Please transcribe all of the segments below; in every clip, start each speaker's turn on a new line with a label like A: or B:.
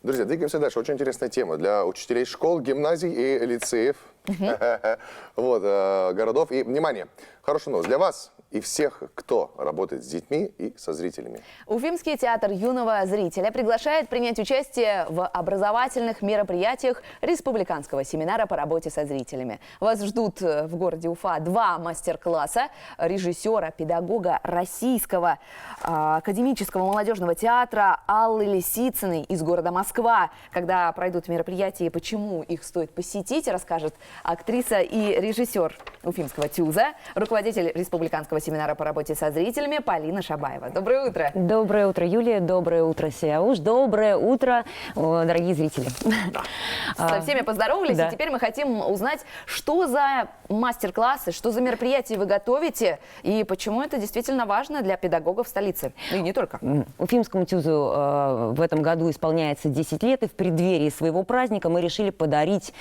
A: Друзья, двигаемся дальше. Очень интересная тема для учителей школ, гимназий и лицеев. Вот, городов. И, внимание, хорошая новость для вас и всех, кто работает с детьми и со зрителями.
B: Уфимский театр юного зрителя приглашает принять участие в образовательных мероприятиях республиканского семинара по работе со зрителями. Вас ждут в городе Уфа 2 мастер-класса режиссера, педагога Российского академического молодежного театра Аллы Лисицыной из города Москва. Когда пройдут мероприятия и почему их стоит посетить, расскажет актриса и режиссер Уфимского ТЮЗа, руководитель республиканского семинара по работе со зрителями Полина Шабаева. Доброе утро.
C: Доброе утро, Юлия. Доброе утро, Сияуш. Доброе утро, дорогие зрители.
B: Со всеми поздоровались, и теперь мы хотим узнать, что за мастер-классы, что за мероприятия вы готовите, и почему это действительно важно для педагогов столицы. И не только.
C: Уфимскому ТЮЗу в этом году исполняется 10 лет, и в преддверии своего праздника мы решили подарить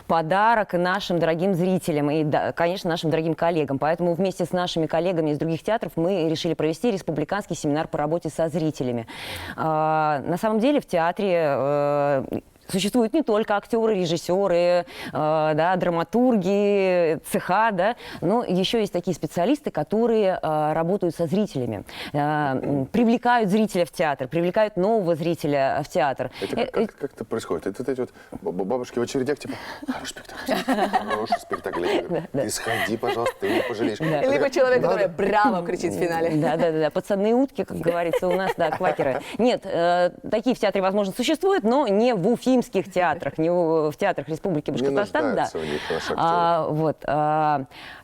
C: подарок нашим дорогим зрителям и, конечно, нашим дорогим коллегам. Поэтому вместе с нашими коллегами из других театров мы решили провести республиканский семинар по работе со зрителями. На самом деле в театре существуют не только актеры, режиссеры, драматурги, цеха, но еще есть такие специалисты, которые работают со зрителями, привлекают зрителя в театр, привлекают нового зрителя в театр.
A: Это как это происходит? Это эти вот бабушки в очередях, типа, хороший спектакль, ты сходи, пожалуйста, ты не пожалеешь.
B: Либо человек, который «Браво!» кричит в финале.
C: Да, подсадные утки, как говорится у нас, квакеры. Нет, такие в театре, возможно, существуют, но не в уфимских театрах, не в театрах Республики Башкортостан.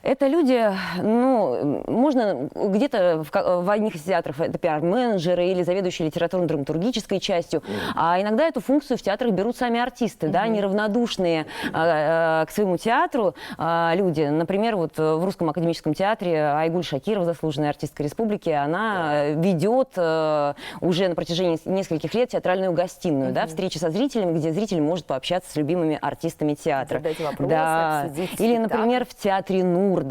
C: Это люди, можно где-то в одних из театров это пиар-менеджеры или заведующие литературно-драматургической частью, а иногда эту функцию в театрах берут сами артисты, неравнодушные к своему театру люди. Например, вот в Русском академическом театре Айгуль Шакирова, заслуженная артистка республики, она ведет уже на протяжении нескольких лет театральную гостиную, встречи со зрителями, где зритель может пообщаться с любимыми артистами театра. Или, например, в театре НУР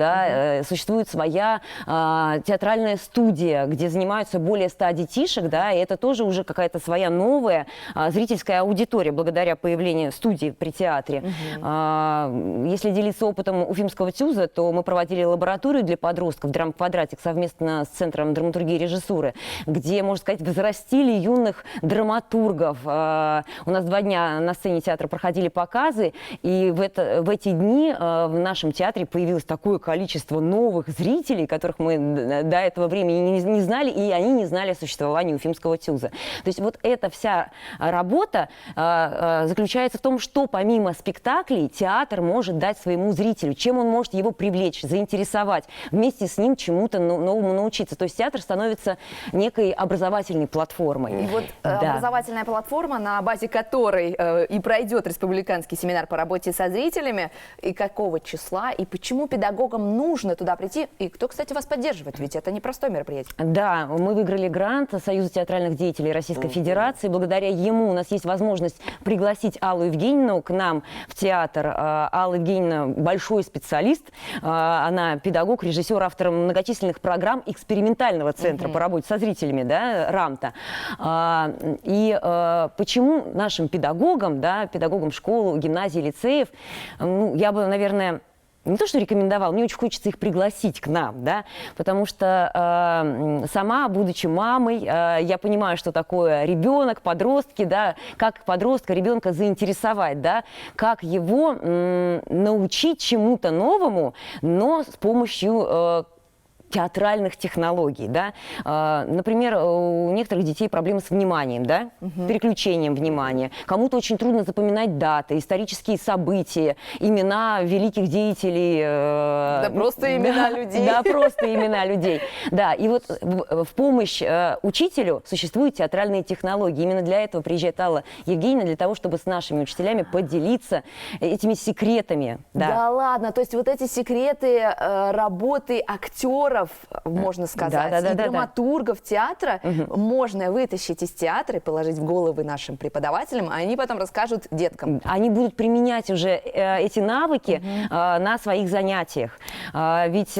C: существует своя театральная студия, где занимаются более 100 детишек, и это тоже уже какая-то своя новая зрительская аудитория благодаря появлению студии при театре. Если делиться опытом Уфимского ТЮЗа, то мы проводили лабораторию для подростков «Драм-квадратик» совместно с Центром драматургии и режиссуры, где, можно сказать, взрастили юных драматургов. У нас 2 дня на сцене театра проходили показы, и в эти дни в нашем театре появилось такое количество новых зрителей, которых мы до этого времени не знали, и они не знали о существовании Уфимского ТЮЗа. То есть вот эта вся работа заключается в том, что помимо спектаклей театр может дать своему зрителю, чем он может его привлечь, заинтересовать, вместе с ним чему-то новому научиться. То есть театр становится некой образовательной платформой.
B: И вот образовательная платформа, на базе которой и пройдет республиканский семинар по работе со зрителями, и какого числа, и почему педагогам нужно туда прийти, и кто, кстати, вас поддерживает, ведь это непростое мероприятие. Да, мы выиграли грант Союза театральных деятелей Российской Федерации. Благодаря ему у нас есть возможность пригласить Аллу Евгеньевну к нам в театр. Алла Евгеньевна большой специалист, она педагог, режиссер, автор многочисленных программ экспериментального центра по работе со зрителями, РАМТа. И почему нашим педагогам, педагогам школ, гимназий, лицеев, я бы, наверное, не то что рекомендовал, мне очень хочется их пригласить к нам, потому что сама, будучи мамой, я понимаю, что такое ребенок, подростки, как подростка, ребенка заинтересовать, как его научить чему-то новому, но с помощью театральных технологий, Например, у некоторых детей проблемы с вниманием, переключением внимания. Кому-то очень трудно запоминать даты, исторические события, имена великих деятелей. Просто имена людей.
C: Просто имена людей. И вот в помощь учителю существуют театральные технологии. Именно для этого приезжает Алла Евгеньевна, для того, чтобы с нашими учителями поделиться этими секретами.
B: Да ладно, то есть вот эти секреты работы актеров, можно сказать, и драматургов театра можно вытащить из театра и положить в головы нашим преподавателям, а они потом расскажут деткам.
C: Они будут применять уже эти навыки на своих занятиях. Ведь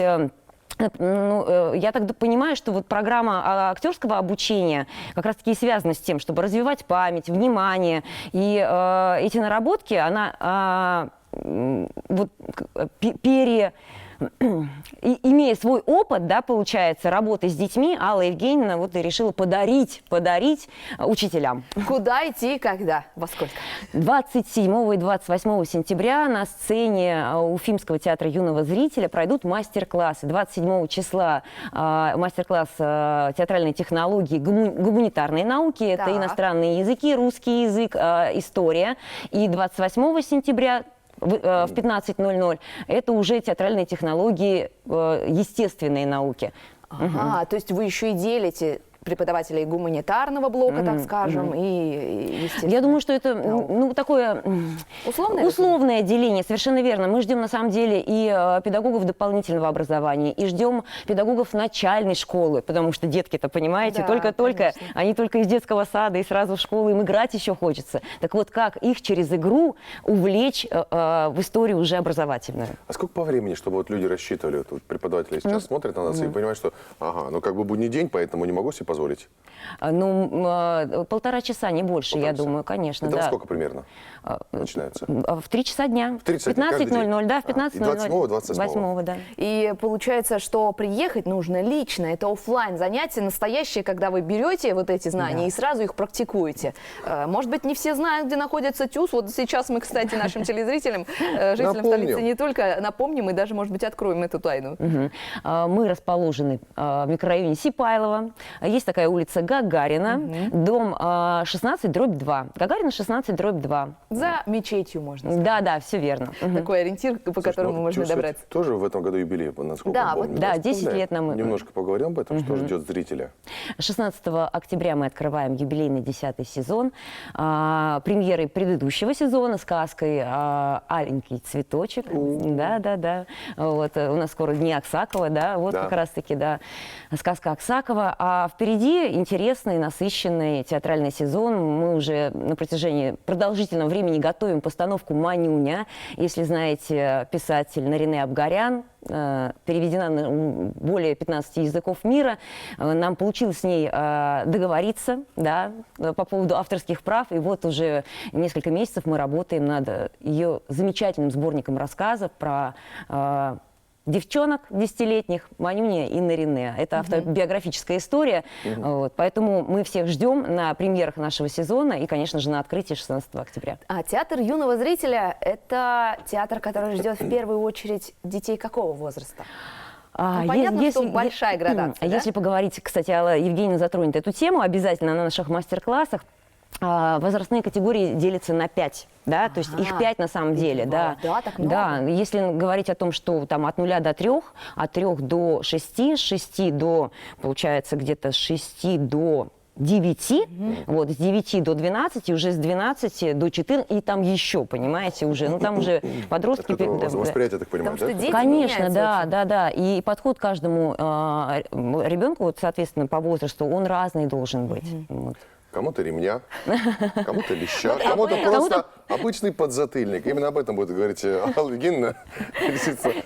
C: Ну, я так понимаю, что вот программа актерского обучения как раз-таки и связана с тем, чтобы развивать память, внимание. И эти наработки, она вот имея свой опыт, да, получается, работы с детьми, Алла Евгеньевна вот и решила подарить учителям.
B: Куда идти и когда? Во сколько?
C: 27 и 28 сентября на сцене Уфимского театра юного зрителя пройдут мастер-классы. 27 числа мастер-класс театральной технологии, гуманитарные науки, это
B: Так.
C: иностранные языки, русский язык, история. И 28 сентября в 15:00 это уже театральные технологии, естественные науки.
B: Ага, то есть вы еще и делите преподавателей гуманитарного блока, так скажем, и естественно.
C: Я думаю, что это ну, такое условное деление, совершенно верно. Мы ждем на самом деле и педагогов дополнительного образования, и ждем педагогов начальной школы, потому что детки-то, понимаете,
B: Да,
C: только-только,
B: конечно.
C: они только из детского сада и сразу в школу, им играть еще хочется. Так вот, как их через игру увлечь в историю уже образовательную?
A: А сколько по времени, чтобы вот люди рассчитывали, вот преподаватели сейчас смотрят на нас и понимают, что, ага, ну как бы будний день, поэтому не могу себе позволить.
C: Ну, 1,5 часа, не больше, я
A: 1,5 часа.
C: думаю, конечно.
A: Это во
C: да.
A: сколько примерно начинается?
C: В 3 часа дня.
A: В 3 часа дня, каждый день?
C: 15:00, да, в
A: Ага.
C: 15:00.
A: И 27-го, 28-го?
C: 8-го, да.
B: И получается, что приехать нужно лично. Это оффлайн занятия настоящие, когда вы берете вот эти знания и сразу их практикуете. Может быть, не все знают, где находится ТЮЗ. Вот сейчас мы, кстати, нашим телезрителям, жителям
A: Напомним.
B: столицы не только напомним, и даже, может быть, откроем эту тайну.
C: Мы расположены в микрорайоне Сипайлово. Есть такая улица Гагарина, дом 16/2. Гагарина 16/2.
B: За мечетью, можно сказать.
C: Да, все верно.
B: Такой ориентир, по
A: Слушай,
B: которому
A: ну,
B: можно
A: TÜZ ведь
B: добраться.
A: тоже в этом году юбилей, насколько
B: Да,
A: я
B: вот
A: помню.
C: да,
A: Вспоминает?
C: 10 лет нам-
A: Немножко поговорим об этом, что ждет зрителя.
C: 16 октября мы открываем юбилейный 10-й сезон. Премьерой предыдущего сезона сказкой «Аленький цветочек». Да. Вот, у нас скоро Дни Аксакова, да, вот
A: Да.
C: как раз-таки, да, сказка Аксакова. А впереди интересный, насыщенный театральный сезон. Мы уже на протяжении продолжительного времени готовим постановку «Манюня». Если знаете, писатель Нарине Абгарян, переведена на более 15 языков мира. Нам получилось с ней договориться, да, по поводу авторских прав. И вот уже несколько месяцев мы работаем над ее замечательным сборником рассказов про девчонок 10-летних, Манюня и Нарине. Это автобиографическая история. Вот, поэтому мы всех ждем на премьерах нашего сезона и, конечно же, на открытии 16 октября.
B: А театр юного зрителя – это театр, который ждет в первую очередь детей какого возраста? Ну, понятно, что большая градация, да?
C: Если поговорить, кстати, Алла Евгеньевна затронет эту тему обязательно на наших мастер-классах. Возрастные категории делятся на 5, да, то есть их 5 на самом деле, да.
B: Да, так много?
C: Да, если говорить о том, что там от 0 до 3, от 3 до 6, с 6 до, получается, где-то с 6 до 9, вот, с 9 до 12, уже с 12 до 14, и там еще, понимаете, уже, ну там уже подростки...
A: Это восприятие, я так понимаю,
B: Потому что
A: да?
B: дети
C: Конечно,
B: меняются
C: да,
B: очень.
C: да. И подход к каждому ребенку, вот, соответственно, по возрасту, он разный должен быть. Вот.
A: Кому-то ремня, кому-то леща, кому-то просто обычный подзатыльник. Именно об этом будет говорить Алла Евгеньевна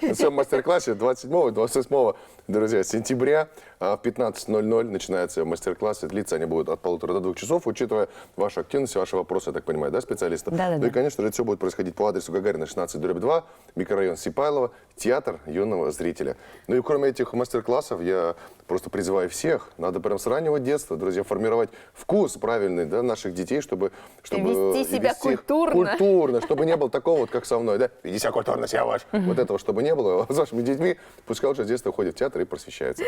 A: на своем мастер-классе 27-28, друзья, сентября в 15:00 начинается мастер-класс. И длиться они будут от 1,5 до 2 часов, учитывая вашу активность, ваши вопросы, я так понимаю, да, специалистов?
C: Да.
A: Ну и, конечно же, это все будет происходить по адресу Гагарина 16/2, микрорайон Сипайлово, театр юного зрителя. Ну и кроме этих мастер-классов, я просто призываю всех, надо прям с раннего детства, друзья, формировать вкус правильный, да, наших детей, чтобы
B: вести себя
A: вести их
B: культурно.
A: культурно, чтобы не было такого, вот как со мной, да, веди себя культурно, себя ваш. Вот этого, чтобы не было с вашими детьми, пускай уже с детства ходят в театр и просвещаются.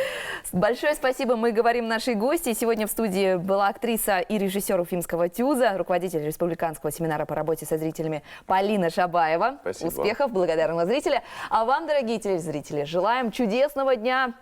B: Большое спасибо, мы говорим нашей гости. Сегодня в студии была актриса и режиссер Уфимского ТЮЗа, руководитель Республиканского семинара по работе со зрителями Полина Шабаева.
A: Спасибо.
B: Успехов, благодарного зрителя. А вам, дорогие телезрители, желаем чудесного дня.